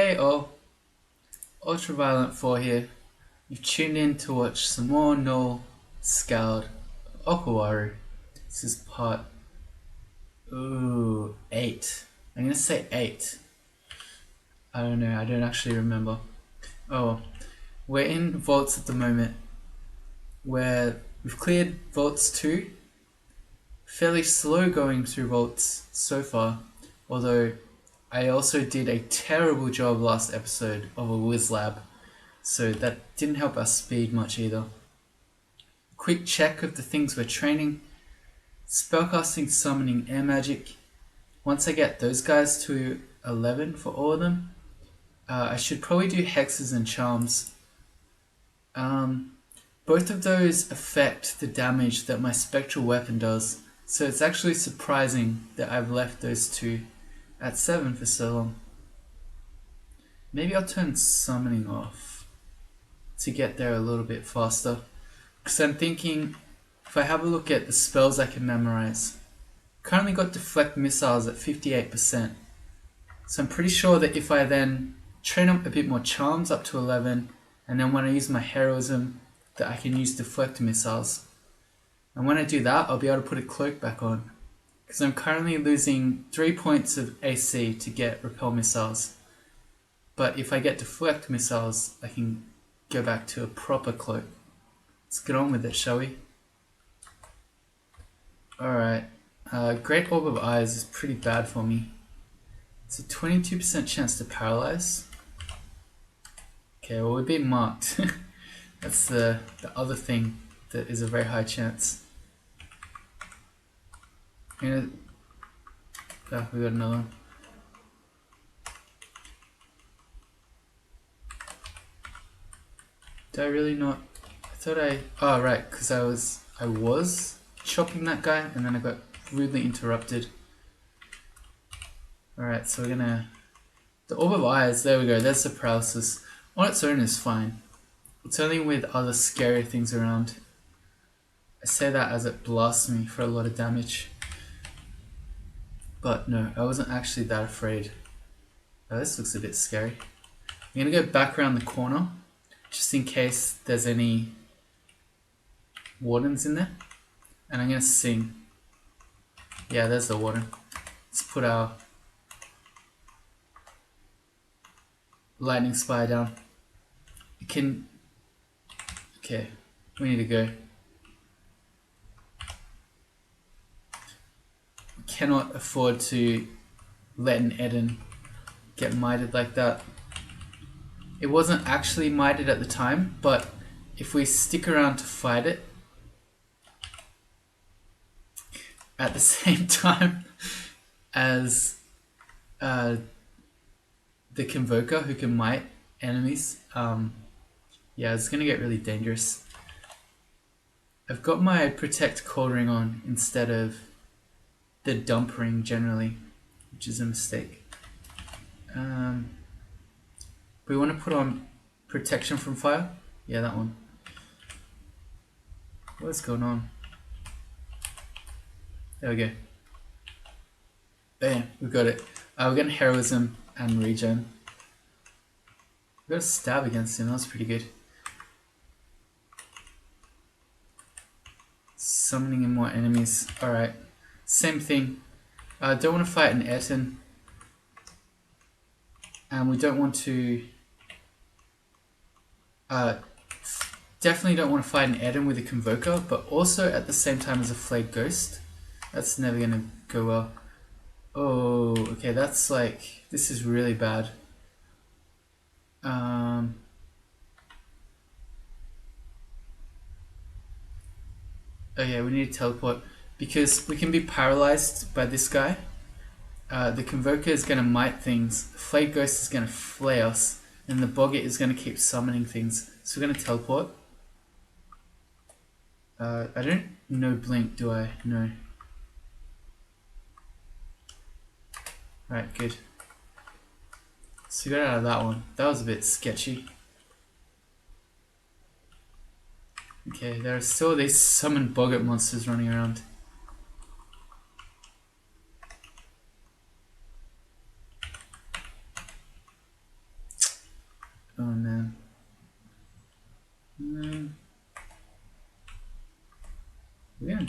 Hey all, Ultraviolent 4 here. You've tuned in to watch some more Gnoll Skald Okuwaru. This is part 8. I'm gonna say 8. I don't know, I don't actually remember. Oh, we're in vaults at the moment where we've cleared vaults 2. Fairly slow going through vaults so far, although I also did a terrible job last episode of a whiz lab. So that didn't help our speed much either. Quick check of the things we're training. Spellcasting, summoning, air magic. Once I get those guys to 11 for all of them, I should probably do hexes and charms. Both of those affect the damage that my spectral weapon does, so it's actually surprising that I've left those two at 7 for so long. Maybe I'll turn summoning off to get there a little bit faster, because I'm thinking if I have a look at the spells I can memorize, currently got deflect missiles at 58%, so I'm pretty sure that if I then train up a bit more charms up to 11, and then when I use my heroism that I can use deflect missiles, and when I do that I'll be able to put a cloak back on, because I'm currently losing 3 points of AC to get repel missiles, but if I get deflect missiles I can go back to a proper cloak. Let's get on with it, shall we? Alright, Great Orb of Eyes is pretty bad for me. It's a 22% chance to paralyze. Okay, well we're being marked. That's the other thing that is a very high chance. We got another one. Did I really not? I thought oh right, because I was chopping that guy and then I got rudely interrupted. Alright, so we're gonna... The Orb of Eyes, there we go, there's the paralysis. On its own is fine. It's only with other scary things around. I say that as it blasts me for a lot of damage. But no, I wasn't actually that afraid. Oh, this looks a bit scary. I'm gonna go back around the corner, just in case there's any wardens in there. And I'm gonna sing. Yeah, there's the warden. Let's put our lightning spire down. It can... Okay, we need to go. We cannot afford to let an Eden get mited like that. It wasn't actually mited at the time, but if we stick around to fight it at the same time as the Convoker who can mite enemies, yeah, it's gonna get really dangerous. I've got my Protect Cold Ring on instead of the Dump Ring generally, which is a mistake. We want to put on Protection from Fire. Yeah, that one. What's going on? There we go. Bam, we got it. We're getting Heroism and Regen. We got a stab against him, that's pretty good. Summoning in more enemies. Alright, same thing. Don't want to fight an Etten. And we don't want to... definitely don't want to fight an Eden with a Convoker, but also at the same time as a Flayed Ghost. That's never going to go well. Oh, okay, that's like... This is really bad. Oh yeah, we need to teleport. Because we can be paralyzed by this guy. The Convoker is going to mite things. The Flayed Ghost is going to flay us. And the Boggart is going to keep summoning things. So we're going to teleport. I don't know Blink, do I? No. Alright, good. So we got out of that one. That was a bit sketchy. Okay, there are still these summoned Boggart monsters running around.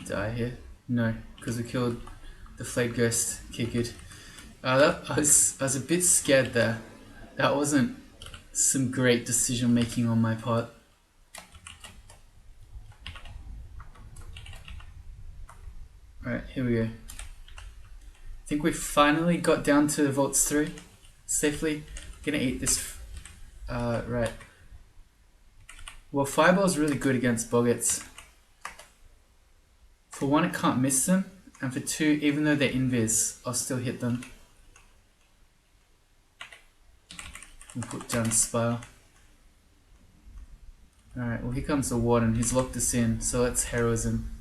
die here? No, because we killed the flayed ghost. Okay, good. I was a bit scared there. That wasn't some great decision making on my part. Alright, here we go. I think we finally got down to Vaults 3 safely. Gonna eat this. Right. Well, Fireball's really good against Boggets. For one, it can't miss them, and for two, even though they're invis, I'll still hit them. We'll put down Spire. Alright, well here comes the Warden. He's locked us in, so let's Heroism.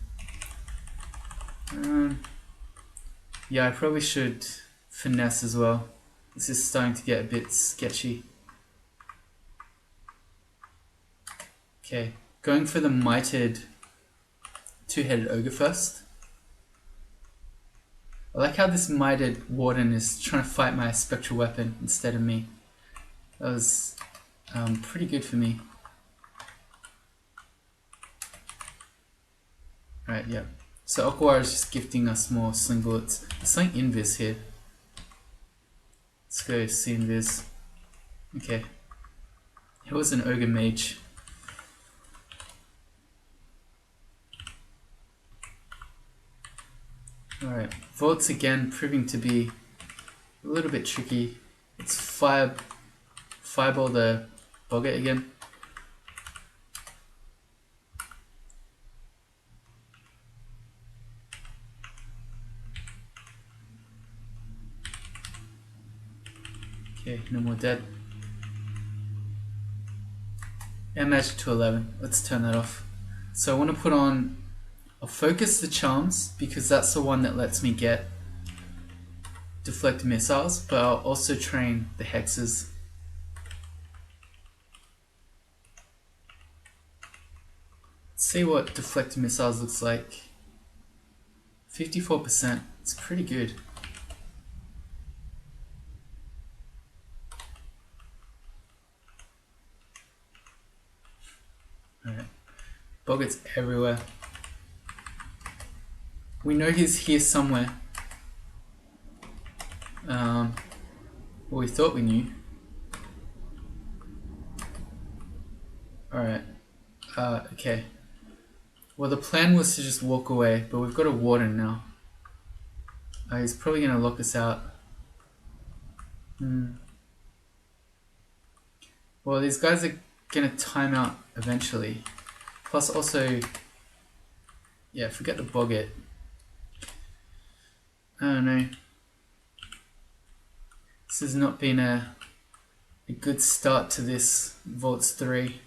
Yeah, I probably should Finesse as well. This is starting to get a bit sketchy. Okay, going for the Mighted two-headed Ogre first. I like how this Mighted Warden is trying to fight my Spectral Weapon instead of me. That was pretty good for me. Alright, yeah. So Okwara is just gifting us more sling bullets. There's something invis here. Let's go see invis. Okay. It was an Ogre Mage. Alright, Vaults again proving to be a little bit tricky. It's Fireball the Boggett again. Okay, no more dead. And magic to 11. Let's turn that off. So I want to put on... I'll focus the Charms because that's the one that lets me get deflect missiles, but I'll also train the Hexes. Let's see what deflect missiles looks like. 54%. It's pretty good. Alright. Boggart's everywhere. We know he's here somewhere. Well, we thought we knew. Alright. Okay. Well, the plan was to just walk away, but we've got a Warden now. He's probably going to lock us out. Well, these guys are going to time out eventually. Plus also... Yeah, forget the Boggett. I don't know. This has not been a good start to this Vaults 3.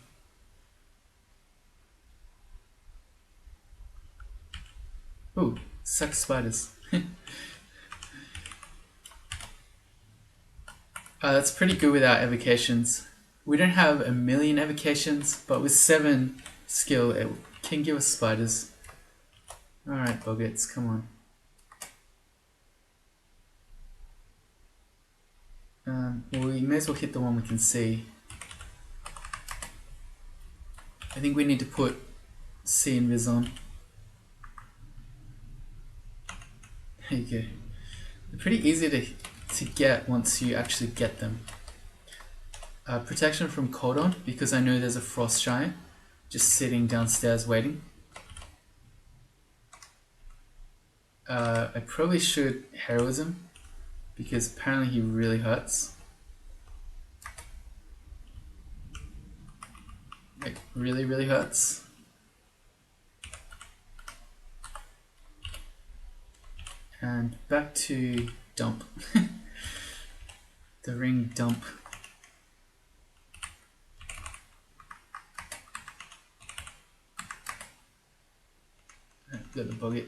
Ooh, suck spiders. That's pretty good with our evocations. We don't have a million evocations, but with 7 skill, it can give us spiders. Alright, Boggets, come on. Well, we may as well hit the one we can see. I think we need to put C invis on. There you go. They're pretty easy to get once you actually get them. Protection from Coldon, because I know there's a Frost Giant just sitting downstairs waiting. I probably should Heroism, because apparently he really hurts. Like, really, really hurts. And back to dump. The ring dump. Got the Boggett.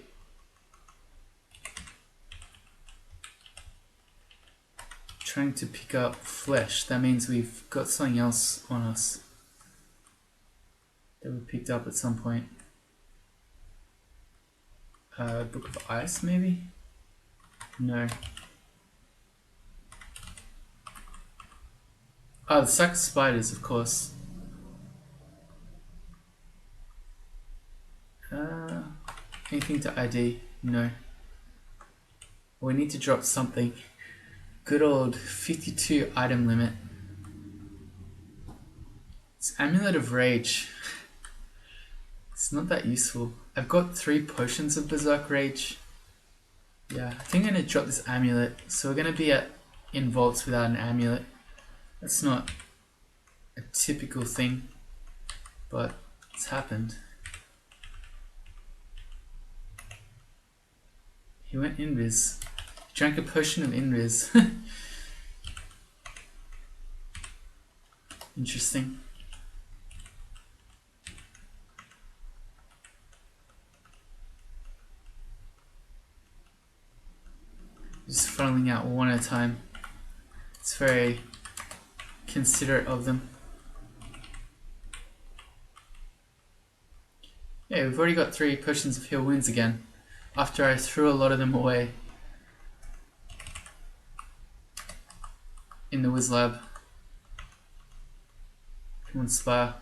Trying to pick up flesh. That means we've got something else on us that we picked up at some point. Book of Ice, maybe? No. Oh, the sack of spiders, of course. Anything to ID? No. We need to drop something. Good old 52 item limit. It's Amulet of Rage. It's not that useful. I've got 3 potions of Berserk Rage. Yeah, I think I'm going to drop this amulet. So we're going to be in vaults without an amulet. That's not a typical thing, but it's happened. He went invis. He drank a potion of invis. Interesting. Just funneling out one at a time. It's very considerate of them. Yeah, we've already got 3 potions of heal wounds again, after I threw a lot of them away in the Wiz Lab. Come on, Spire.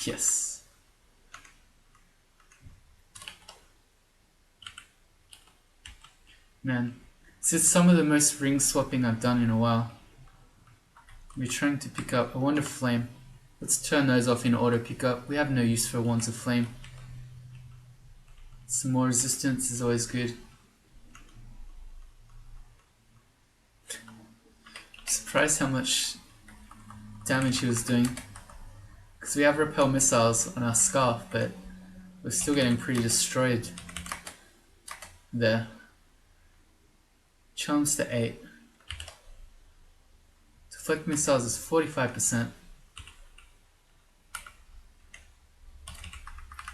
Yes. Man, this is some of the most ring swapping I've done in a while. We're trying to pick up a Wand of Flame. Let's turn those off in auto pickup. We have no use for Wands of Flame. Some more resistance is always good. Surprised how much damage he was doing. Because we have repel missiles on our scarf, but we're still getting pretty destroyed there. Charms to 8. Deflect missiles is 45%.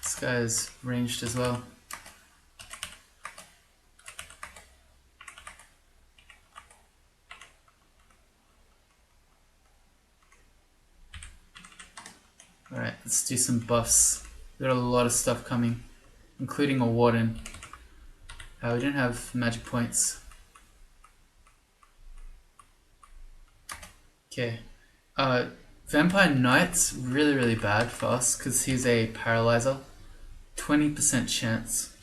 This guy is ranged as well. Alright, let's do some buffs. We got a lot of stuff coming, including a Warden. We don't have magic points. Okay. Vampire Knight's really bad for us because he's a paralyzer. 20% chance.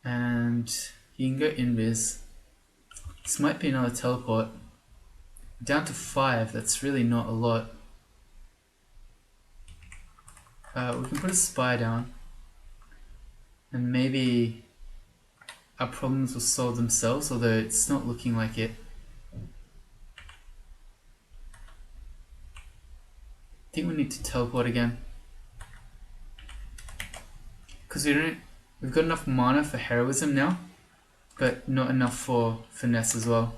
And he can go invis. This might be another teleport. Down to 5, that's really not a lot. We can put a spy down. And maybe our problems will solve themselves, although it's not looking like it. I think we need to teleport again. Because we've got enough mana for heroism now, but not enough for finesse as well.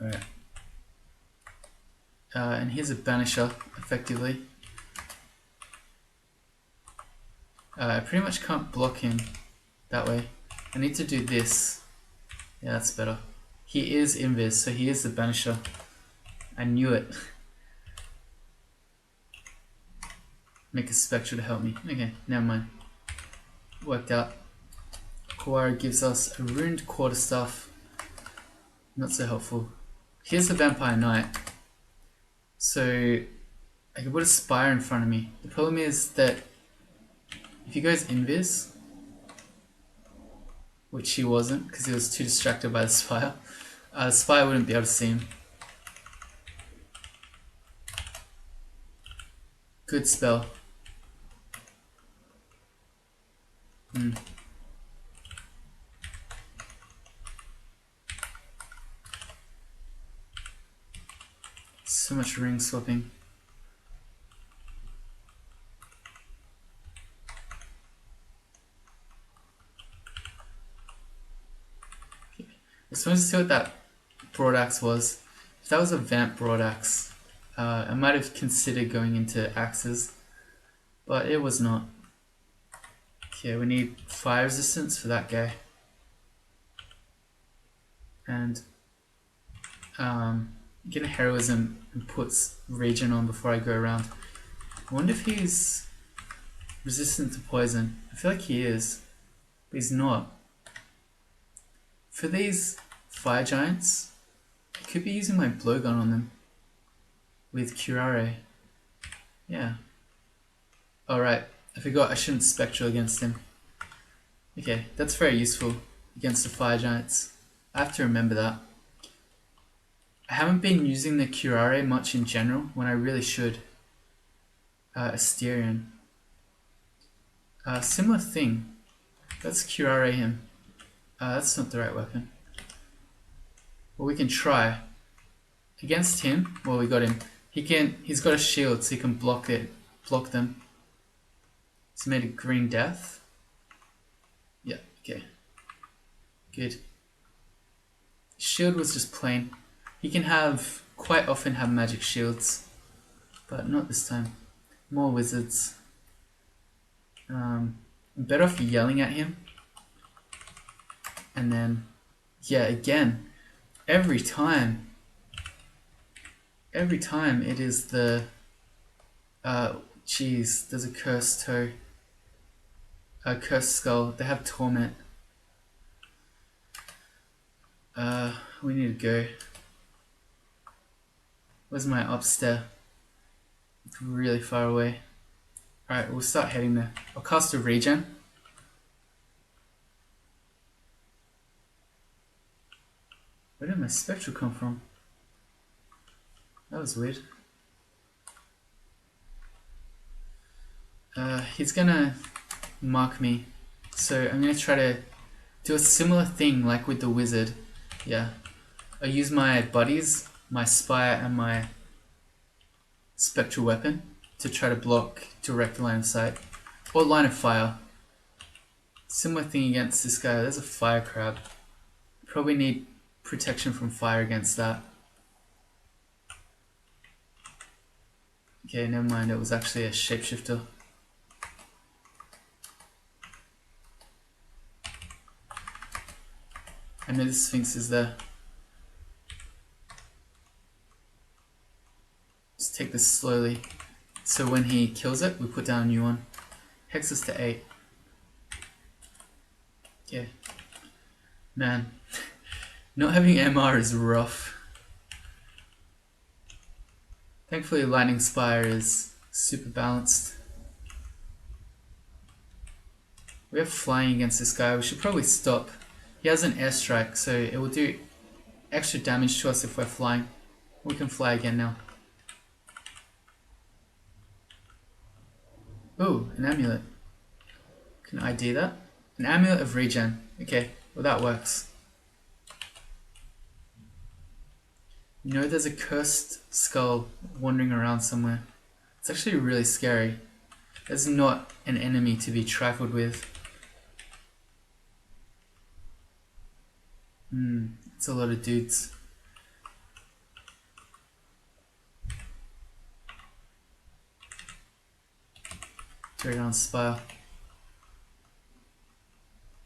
Alright. And here's a banisher, effectively. I pretty much can't block him that way. I need to do this. Yeah, that's better. He is invis, so he is the banisher. I knew it. Make a spectre to help me. Okay, never mind. Worked out. Kawara gives us a ruined quarterstaff. Not so helpful. Here's the Vampire Knight. So I can put a spire in front of me. The problem is that if he goes invis, which he wasn't because he was too distracted by the spire wouldn't be able to see him. Good spell. So much ring swapping. Okay. I just wanted to see what that broadaxe was. If that was a vamp broadaxe, I might have considered going into axes, but it was not. Okay, we need fire resistance for that guy. And get a heroism and puts regen on before I go around. I wonder if he's resistant to poison. I feel like he is, but he's not. For these fire giants, I could be using my blowgun on them with curare. Yeah. Alright, I forgot I shouldn't spectral against him. Okay, that's very useful against the fire giants. I have to remember that. I haven't been using the curare much in general when I really should. Asterion. Similar thing. Let's curare him. That's not the right weapon. Well, we can try. Against him, well, we got him. He's got a shield, so he can block them. He's made a green death. Yeah, okay. Good. Shield was just plain. He can quite often have magic shields, but not this time. More wizards. I'm better off yelling at him. And then, yeah, again, every time it is the, geez, there's a cursed toe. A cursed skull. They have torment. We need to go. Where's my upstair? It's really far away. Alright, we'll start heading there. I'll cast a regen. Where did my spectral come from? That was weird. He's gonna mark me. So I'm gonna try to do a similar thing like with the wizard. Yeah. I use my buddies, my spire and my spectral weapon to try to block direct line of sight. Or line of fire. Similar thing against this guy. There's a fire crab. Probably need protection from fire against that. Okay, never mind. It was actually a shapeshifter. I know the Sphinx is there. Just take this slowly. So when he kills it, we put down a new one. Hex us to 8. Okay. Man. Not having MR is rough. Thankfully Lightning Spire is super balanced. We have flying against this guy. We should probably stop. He has an airstrike, so it will do extra damage to us if we're flying. We can fly again now. Ooh, an amulet. Can I ID that? An amulet of regen. Okay, well that works. You know there's a cursed skull wandering around somewhere. It's actually really scary. It's not an enemy to be trifled with. It's a lot of dudes. Tear down spire.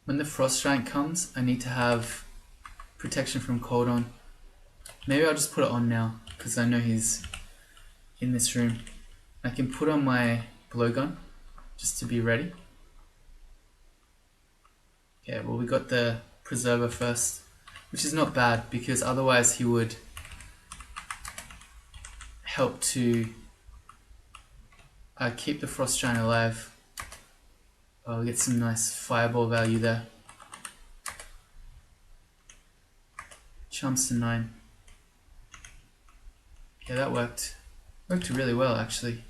When the frost giant comes, I need to have protection from cold on. Maybe I'll just put it on now, because I know he's in this room. I can put on my blowgun, just to be ready. Okay, well we got the preserver first, which is not bad, because otherwise he would help to keep the frost giant alive. I'll get some nice fireball value there. Chance to 9. Yeah, that worked. Worked really well, actually.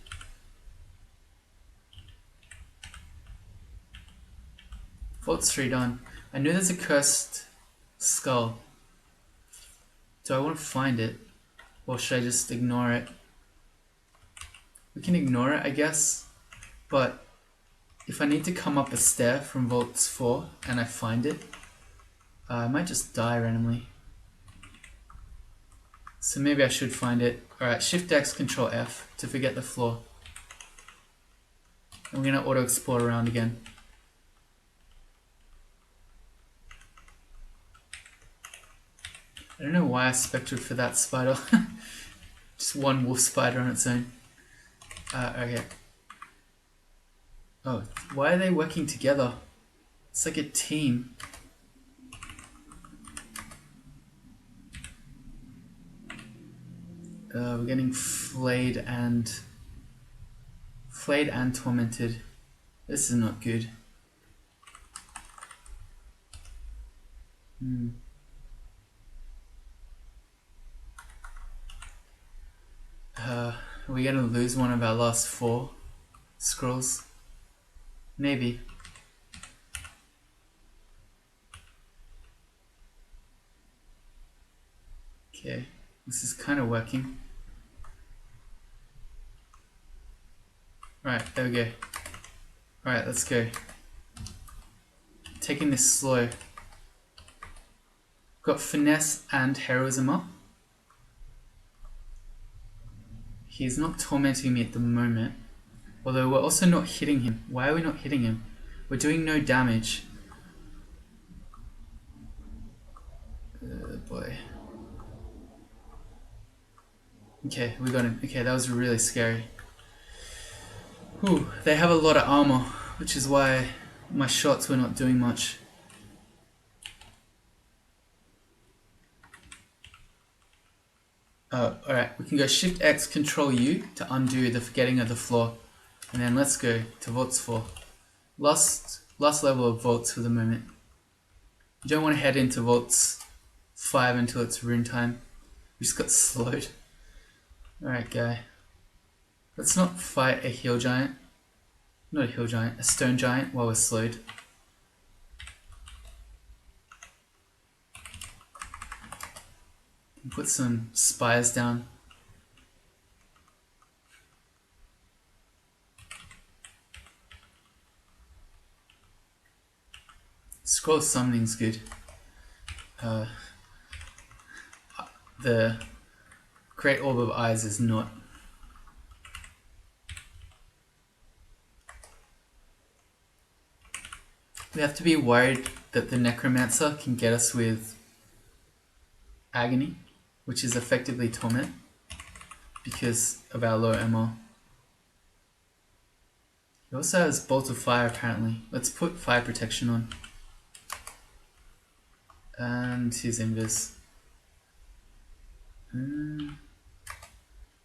Vault's 3 done. I know there's a cursed skull. Do I want to find it? Or should I just ignore it? We can ignore it, I guess. But if I need to come up a stair from Vault 4 and I find it, I might just die randomly. So maybe I should find it. Alright, Shift X, Control F to forget the floor. And we're going to auto explore around again. I don't know why I spectred for that spider. Just one wolf spider on its own. Okay. Oh, why are they working together? It's like a team. We're getting flayed and tormented. This is not good. Are we gonna lose one of our last 4 scrolls? Maybe. Okay, this is kind of working. Right, there we go. Alright, let's go. Taking this slow. Got finesse and heroism up. He's not tormenting me at the moment. Although we're also not hitting him. Why are we not hitting him? We're doing no damage. Boy. Okay, we got him. Okay, that was really scary. Whew, they have a lot of armor, which is why my shots were not doing much. Alright, we can go Shift X, Control U to undo the forgetting of the floor. And then let's go to Vaults 4. Last level of Vaults for the moment. You don't want to head into Vaults 5 until it's rune time. We just got slowed. Alright, guy. Let's not fight a hill giant. Not a hill giant, a stone giant while we're slowed. Put some spires down. Scroll summoning's good. The Great Orb of Eyes is not. We have to be worried that the Necromancer can get us with Agony, which is effectively Torment, because of our low MR. He also has Bolt of Fire apparently. Let's put Fire Protection on. And his Invis.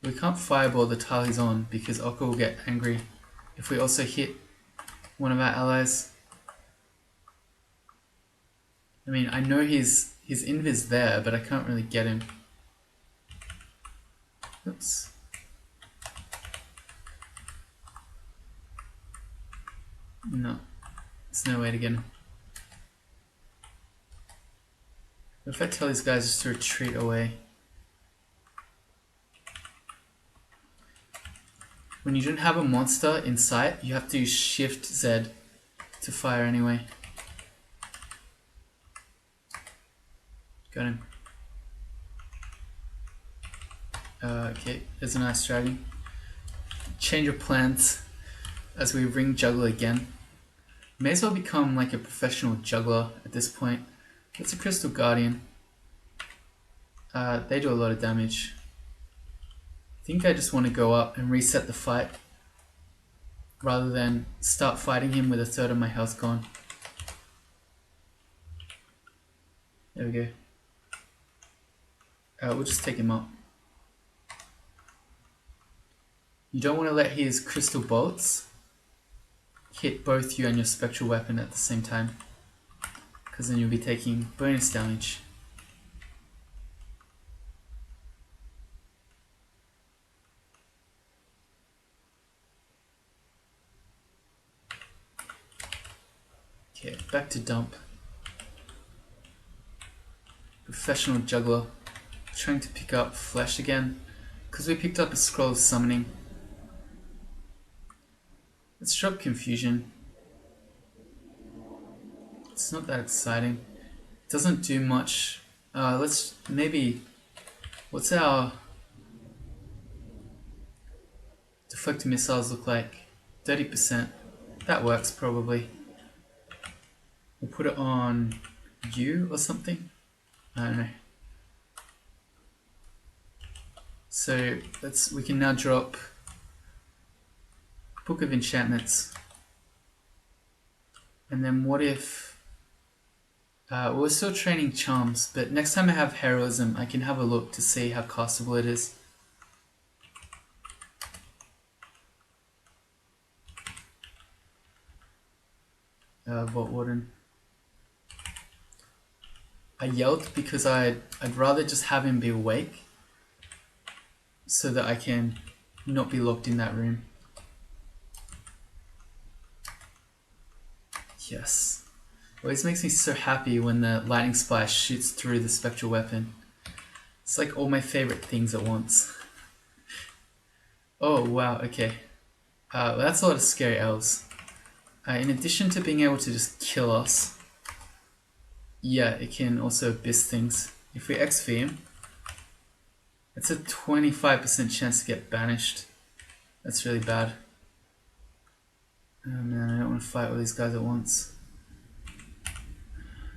We can't Fireball the tile he's on because Okka will get angry if we also hit one of our allies. I mean, I know his Invis there, but I can't really get him. Oops. No. There's no way to get him. What if I tell these guys just to retreat away? When you don't have a monster in sight, you have to use Shift Z to fire anyway. Got him. Okay, there's a nice dragon. Change of plans as we ring juggle again. May as well become like a professional juggler at this point. That's a Crystal Guardian. They do a lot of damage. I think I just want to go up and reset the fight rather than start fighting him with a third of my health gone. There we go. We'll just take him up. You don't want to let his crystal bolts hit both you and your spectral weapon at the same time, because then you'll be taking bonus damage. Okay, back to dump. Professional juggler. Trying to pick up flesh again, because we picked up a scroll of summoning. Let's drop confusion. It's not that exciting. It doesn't do much. Let's maybe. What's our deflected missiles look like? 30%. That works probably. We'll put it on you or something. I don't know. So we can now drop Book of Enchantments. And then what if we're still training charms, but next time I have heroism I can have a look to see how castable it is. Vault Warden. I yelled because I'd rather just have him be awake so that I can not be locked in that room. Yes. Always makes me so happy when the lightning splash shoots through the spectral weapon. It's like all my favorite things at once. Oh wow, okay. Well, that's a lot of scary elves. In addition to being able to just kill us, yeah, it can also abyss things. If we XP him, it's a 25% chance to get banished. That's really bad. Oh man, I don't want to fight all these guys at once.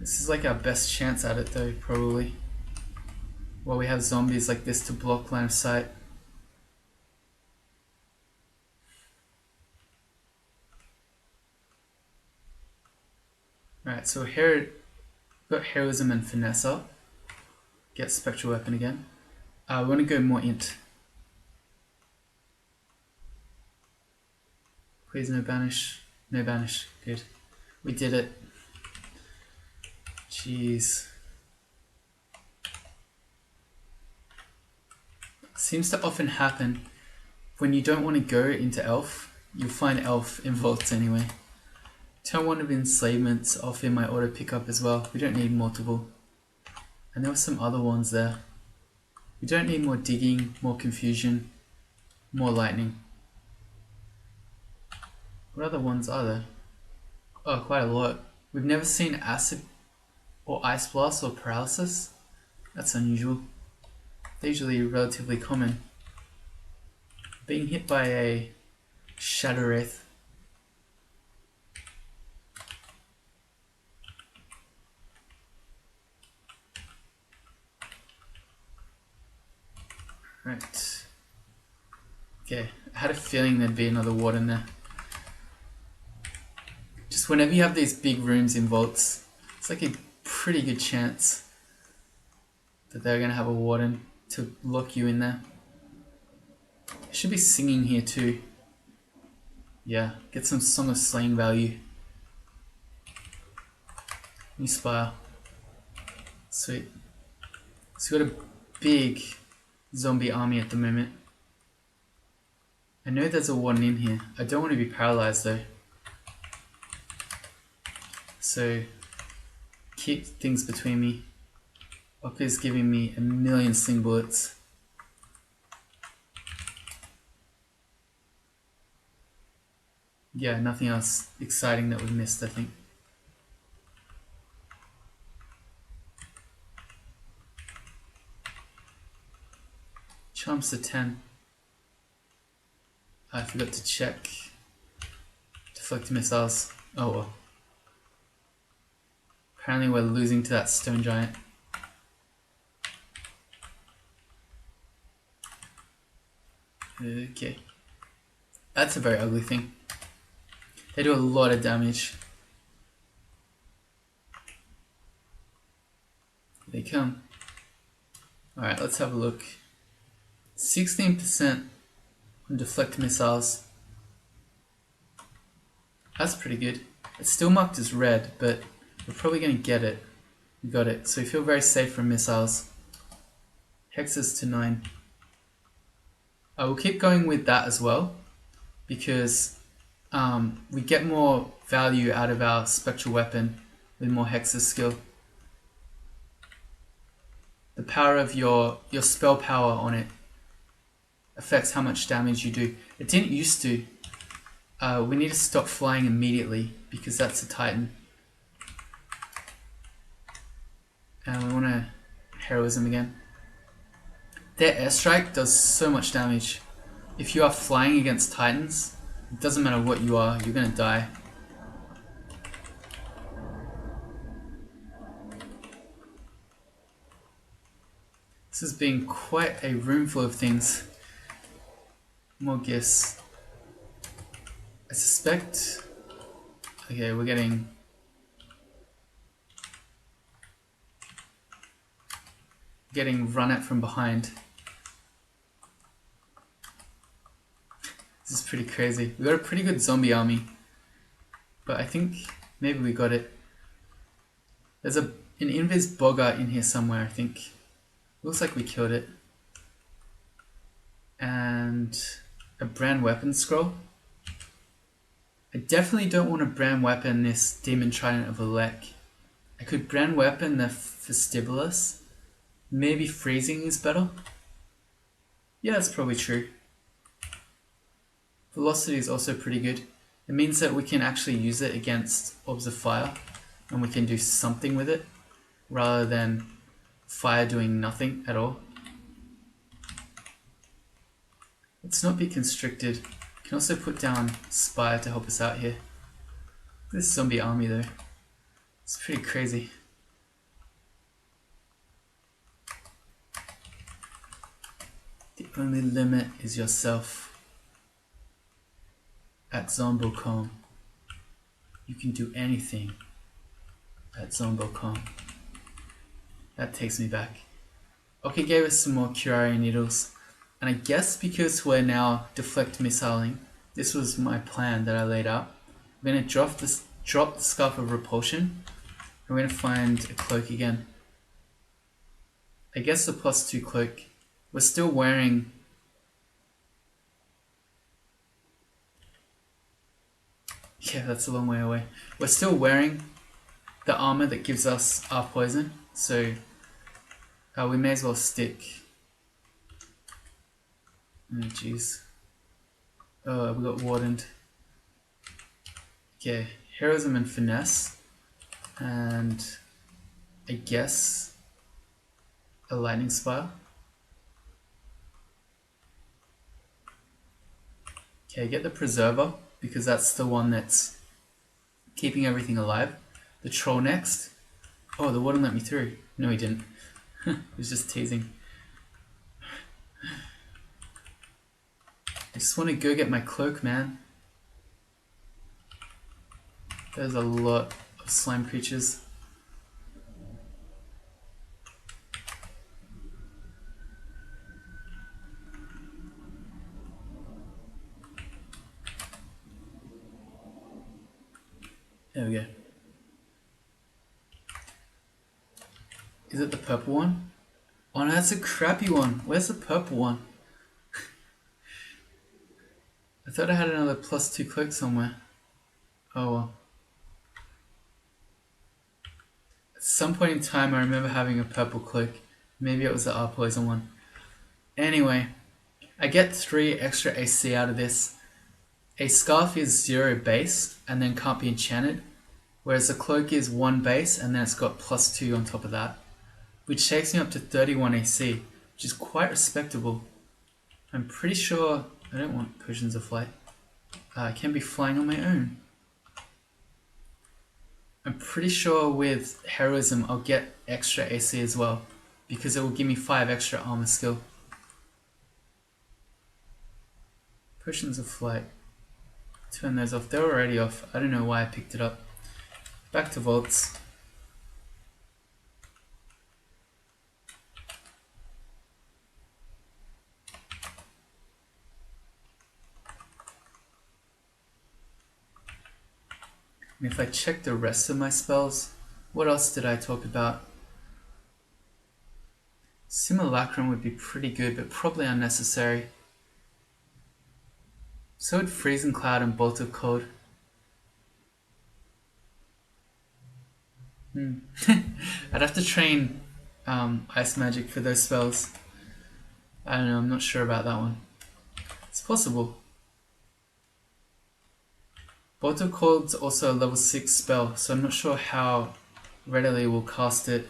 This is like our best chance at it though, probably. While we have zombies like this to block line of sight. Alright, so here we've got heroism and finesse up. Get spectral weapon again. We want to go more int. Please no banish. No banish. Good. We did it. Jeez. Seems to often happen when you don't want to go into elf, you'll find elf in vaults anyway. Turn 1 of enslavements off in my auto pickup as well. We don't need multiple. And there were some other ones there. We don't need more digging, more confusion, more lightning. What other ones are there? Oh, quite a lot. We've never seen acid or ice blast or paralysis. That's unusual. They're usually relatively common. Being hit by a shadow wraith. Right. Okay, I had a feeling there'd be another ward in there. Just whenever you have these big rooms in vaults, it's like a pretty good chance that they're going to have a warden to lock you in there. I should be singing here too. Yeah, get some Song of Slaying value. New Spire. Sweet. So we've got a big zombie army at the moment. I know there's a warden in here. I don't want to be paralyzed though. So keep things between me. Oka's giving me a million sling bullets. Yeah, nothing else exciting that we missed, I think. Charms to 10. I forgot to check. Deflect missiles. Oh well. Apparently we're losing to that stone giant. Okay. That's a very ugly thing. They do a lot of damage. Here they come. Alright, let's have a look. 16% on deflect missiles. That's pretty good. It's still marked as red, but we're probably going to get it. We got it. So we feel very safe from missiles. Hexes to 9. We'll keep going with that as well, because we get more value out of our spectral weapon with more hexes skill. The power of your spell power on it affects how much damage you do. It didn't used to. We need to stop flying immediately because that's a Titan. And we want to heroism again. Their airstrike does so much damage. If you are flying against Titans, it doesn't matter what you are, you're going to die. This has been quite a room full of things. More gifts. I suspect... Okay, we're getting run at from behind. This is pretty crazy. We got a pretty good zombie army, but I think maybe we got it. There's an invis boggart in here somewhere, I think. Looks like we killed it. And a brand weapon scroll. I definitely don't want to brand weapon this demon trident of Elec. I could brand weapon the Vestibulas. Maybe freezing is better. Yeah, that's probably true. Velocity is also pretty good. It means that we can actually use it against orbs of fire, and we can do something with it, rather than fire doing nothing at all. Let's not be constricted. We can also put down Spire to help us out here. This zombie army though, it's pretty crazy. The only limit is yourself. At Zombocom, you can do anything. At Zombocom. That takes me back. Okay, gave us some more Curare needles. And I guess because we're now deflect missiling, this was my plan that I laid out. I'm going to drop the Scarf of Repulsion. I'm going to find a cloak again. I guess the +2 cloak. We're still wearing... Yeah, that's a long way away. We're still wearing the armor that gives us our poison, so we may as well stick. Oh jeez. Oh, we got wardened. Okay, heroism and finesse, and I guess a lightning spire. Okay, get the preserver, because that's the one that's keeping everything alive. The troll next. Oh, the warden let me through. No, he didn't. He was just teasing. I just want to go get my cloak, man. There's a lot of slime creatures. There we go. Is it the purple one? Oh no, that's a crappy one. Where's the purple one? I thought I had another +2 cloak somewhere. Oh well. At some point in time I remember having a purple cloak. Maybe it was the R poison one. Anyway, I get 3 extra AC out of this. A scarf is 0 base and then can't be enchanted, whereas a cloak is 1 base and then it's got +2 on top of that, which takes me up to 31 AC, which is quite respectable. I'm pretty sure I don't want potions of flight. I can be flying on my own. I'm pretty sure with heroism I'll get extra AC as well, because it will give me 5 extra armor skill. Potions of flight. Turn those off. They're already off. I don't know why I picked it up. Back to vaults. And if I check the rest of my spells, what else did I talk about? Simulacrum would be pretty good, but probably unnecessary. So would Freezing Cloud and Bolt of Cold. I'd have to train Ice Magic for those spells. I don't know, I'm not sure about that one. It's possible. Bolt of Cold's also a level 6 spell, so I'm not sure how readily we'll cast it.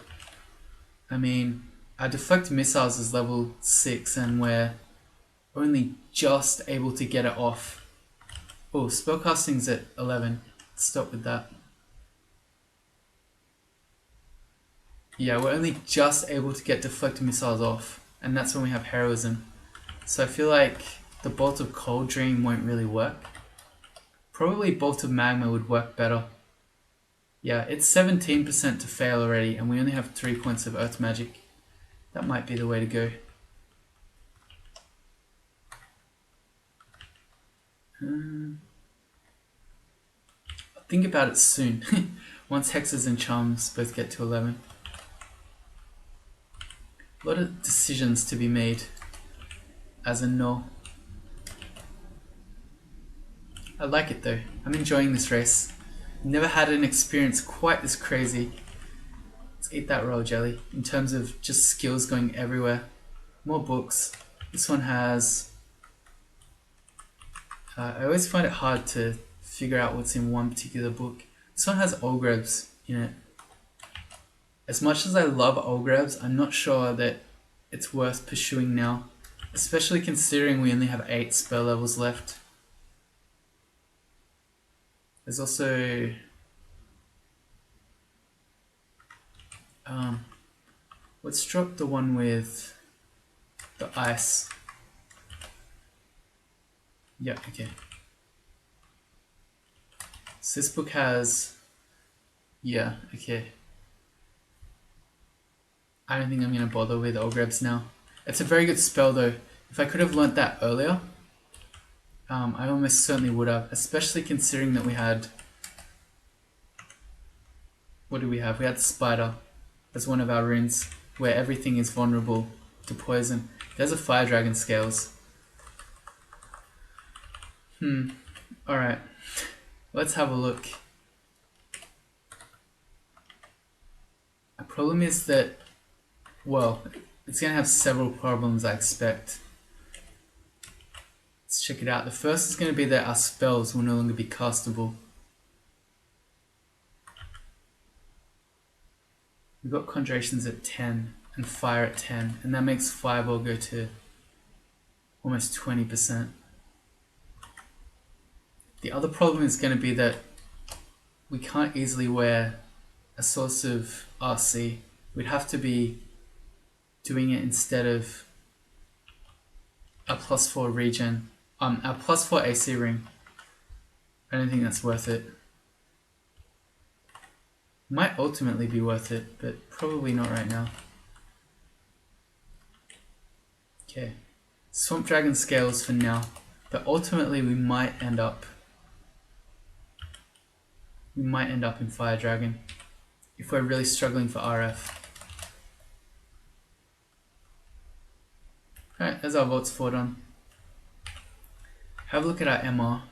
I mean, our deflect missiles is level 6 and we're only just able to get it off. Oh, spellcasting's at 11. Let's stop with that. Yeah, we're only just able to get deflect missiles off, and that's when we have heroism. So I feel like the Bolt of Cold Dream won't really work. Probably Bolt of Magma would work better. Yeah, it's 17% to fail already, and we only have 3 points of Earth Magic. That might be the way to go. I think about it soon. Once hexes and charms both get to 11. A lot of decisions to be made as a Gnoll. I like it though. I'm enjoying this race. Never had an experience quite this crazy. Let's eat that royal jelly. In terms of just skills going everywhere. More books. This one has... I always find it hard to figure out what's in one particular book. This one has Ogrebs in it. As much as I love Ogrebs, I'm not sure that it's worth pursuing now. Especially considering we only have 8 spell levels left. There's also... let's drop the one with the ice. Yeah, okay. So this book has... yeah, okay. I don't think I'm going to bother with Ogrebs now. It's a very good spell though. If I could have learnt that earlier, I almost certainly would have, especially considering that we had... what do we have? We had Spider as one of our runes, where everything is vulnerable to poison. There's a Fire Dragon Scales. Alright. Let's have a look. The problem is that, well, it's going to have several problems I expect. Let's check it out. The first is going to be that our spells will no longer be castable. We've got Conjurations at 10 and Fire at 10, and that makes Fireball go to almost 20%. The other problem is going to be that we can't easily wear a source of RC. We'd have to be doing it instead of a +4 regen, a +4 AC ring. I don't think that's worth it. Might ultimately be worth it, but probably not right now. Okay, Swamp Dragon Scales for now, but ultimately we might end up in Fire Dragon if we're really struggling for RF. Alright, there's our Vaults 4 done. Have a look at our MR.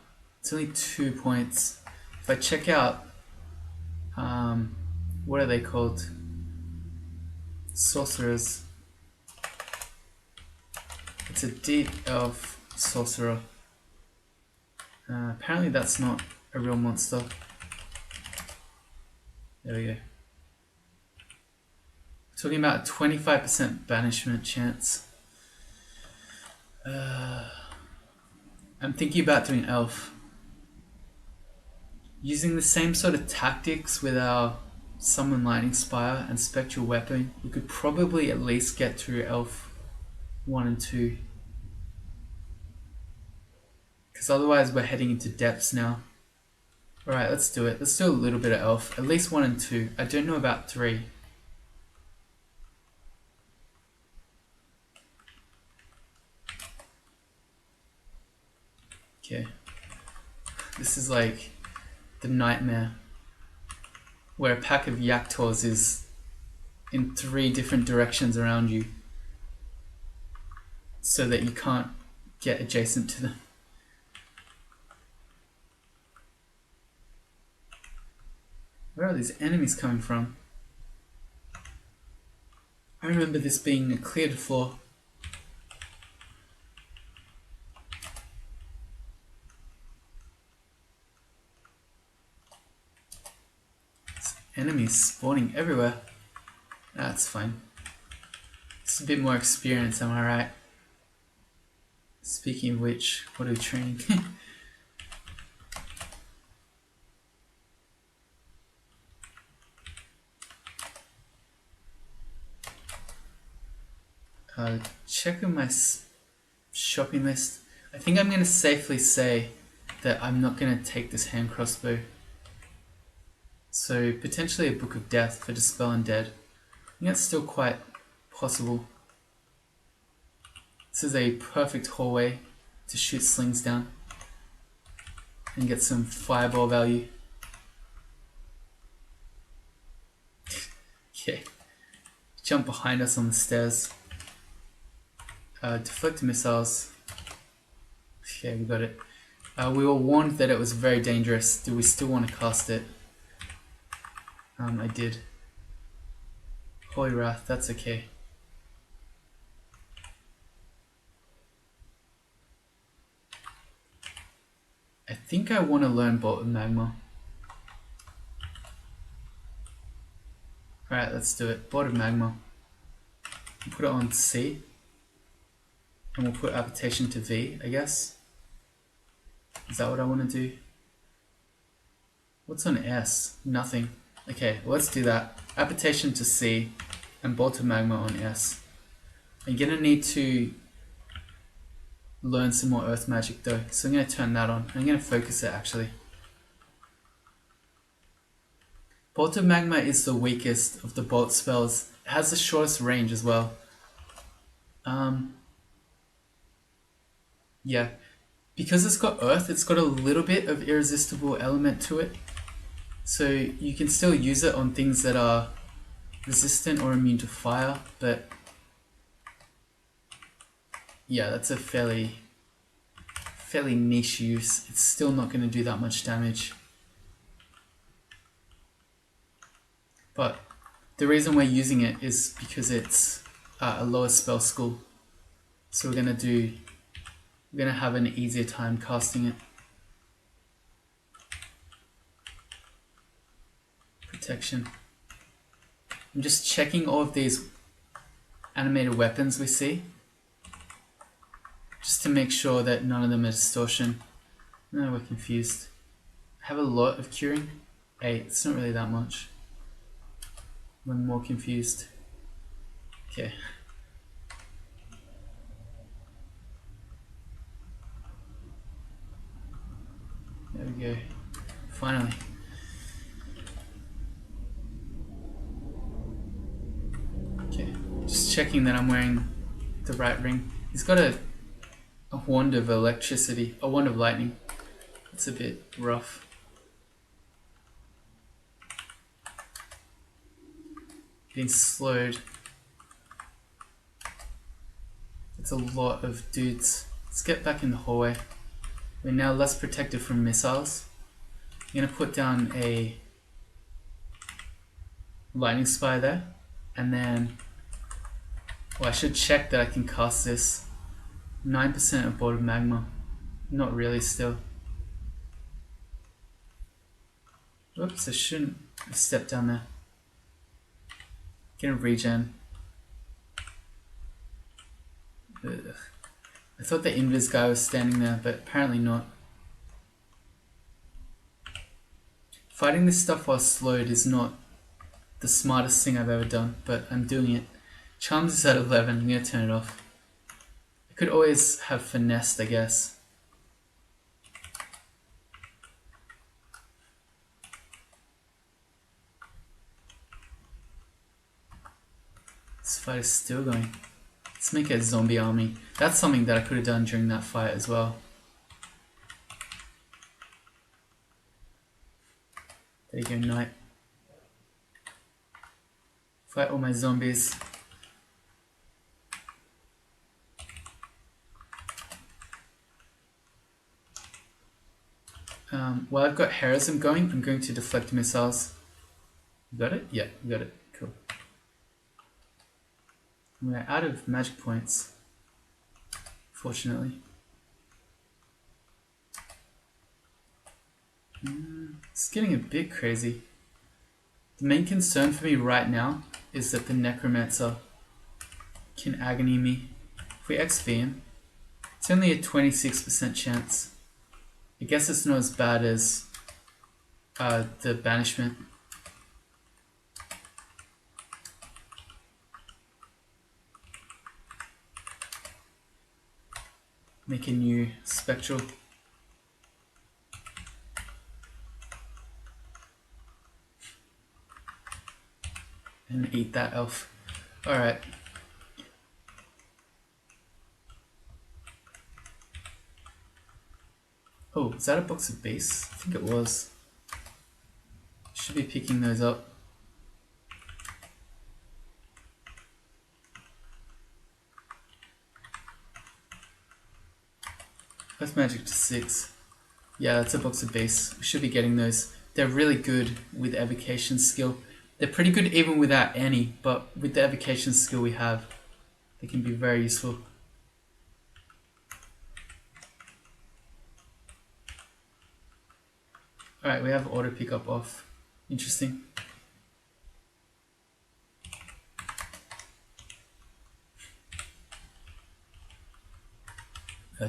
It's only 2 points. If I check out, what are they called? Sorcerers. It's a deep elf sorcerer. Apparently that's not a real monster. There we go. We're talking about a 25% banishment chance. I'm thinking about doing elf. Using the same sort of tactics with our Summon Lightning Spire and Spectral Weapon, we could probably at least get through elf 1 and 2. Because otherwise we're heading into depths now. Alright, let's do it. Let's do a little bit of elf. At least 1 and 2. I don't know about 3. Okay. This is like the nightmare where a pack of Yaktors is in 3 different directions around you so that you can't get adjacent to them. Where are these enemies coming from? I remember this being a cleared floor. Enemies spawning everywhere. That's fine. It's a bit more experience, am I right? Speaking of which, what are we training? Checking my shopping list. I think I'm going to safely say that I'm not going to take this hand crossbow. So potentially a Book of Death for Dispel Undead. I think that's still quite possible. This is a perfect hallway to shoot slings down and get some fireball value. jump behind us on the stairs. Deflect missiles. Okay, we got it. We were warned that it was very dangerous. Do we still want to cast it? I did. Holy Wrath, that's okay. I think I want to learn Bolt of Magma. Alright, let's do it. Bolt of Magma. We'll put it on C. And we'll put Application to V, I guess. Is that what I want to do? What's on S? Nothing. Okay, let's do that. Application to C and Bolt of Magma on S. I'm gonna need to learn some more Earth Magic though, so I'm gonna turn that on. I'm gonna focus it actually. Bolt of Magma is the weakest of the bolt spells. It has the shortest range as well. Yeah, because it's got Earth, it's got a little bit of irresistible element to it. So you can still use it on things that are resistant or immune to fire, but yeah, that's a fairly niche use. It's still not going to do that much damage. But the reason we're using it is because it's a lower spell school. So we're going to have an easier time casting it. Protection. I'm just checking all of these animated weapons we see, just to make sure that none of them are distortion. No, we're confused. I have a lot of curing. 8, it's not really that much. We're more confused. Okay. There we go. Finally. Okay, just checking that I'm wearing the right ring. He's got a wand of electricity, a wand of lightning. It's a bit rough. Getting slowed. It's a lot of dudes. Let's get back in the hallway. We're now less protected from missiles. I'm going to put down a lightning spire there, and then, well, I should check that I can cast this. 9% of Bolt of Magma. Not really still. Oops, I shouldn't have stepped down there. Get a regen. Ugh. I thought the invis guy was standing there, but apparently not. Fighting this stuff while slowed is not the smartest thing I've ever done, but I'm doing it. Charms is at 11, I'm going to turn it off. I could always have finessed, I guess. This fight is still going. Let's make a zombie army. That's something that I could have done during that fight as well. There you go, knight. Fight all my zombies. While I've got heroism going, I'm going to deflect missiles. You got it? Yeah, you got it. Cool. We're out of magic points, fortunately. It's getting a bit crazy. The main concern for me right now is that the Necromancer can agony me. If we XV him, it's only a 26% chance. I guess it's not as bad as the banishment. Make a new spectral. And eat that elf. Alright. Oh, is that a box of base? I think it was. Should be picking those up. Plus magic to 6. Yeah, that's a box of base. We should be getting those. They're really good with evocation skill. They're pretty good even without any, but with the evocation skill we have, they can be very useful. Alright, we have auto pickup off. Interesting.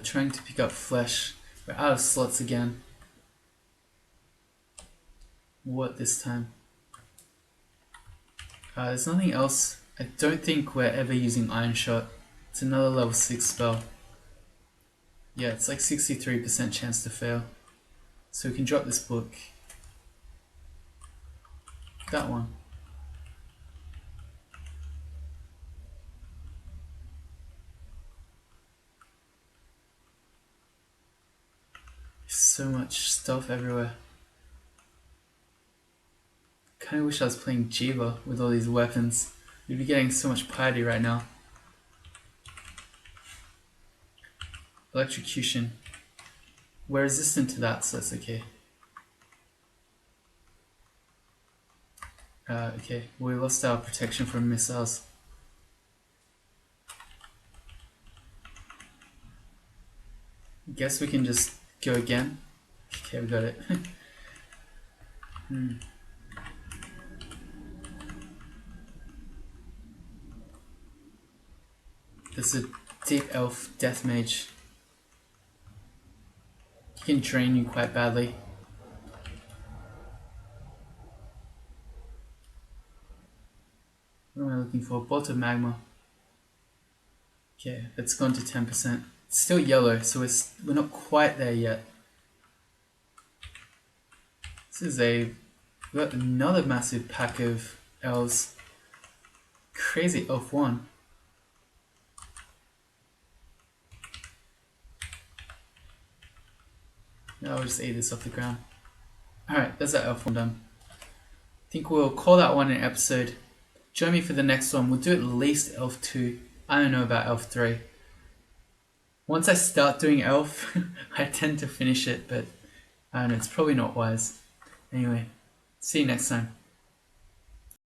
Trying to pick up flesh. We're out of slots again. What this time? There's nothing else. I don't think we're ever using Iron Shot. It's another level 6 spell. Yeah, it's like 63% chance to fail. So we can drop this book. That one. There's so much stuff everywhere. Kinda wish I was playing Jiva with all these weapons. We'd be getting so much piety right now. Electrocution. We're resistant to that, so that's okay. Okay, we lost our protection from missiles. Guess we can just go again. Okay, we got it. There's a deep elf death mage. He can drain you quite badly. What am I looking for? Bolt of magma. Okay, it's gone to 10%. It's still yellow, so we're not quite there yet. We got another massive pack of elves. Crazy elf one. Now I'll just eat this off the ground. Alright, that's that elf one done. I think we'll call that one an episode. Join me for the next one. We'll do at least elf 2. I don't know about elf 3. Once I start doing elf, I tend to finish it, but I don't know, it's probably not wise. Anyway, see you next time.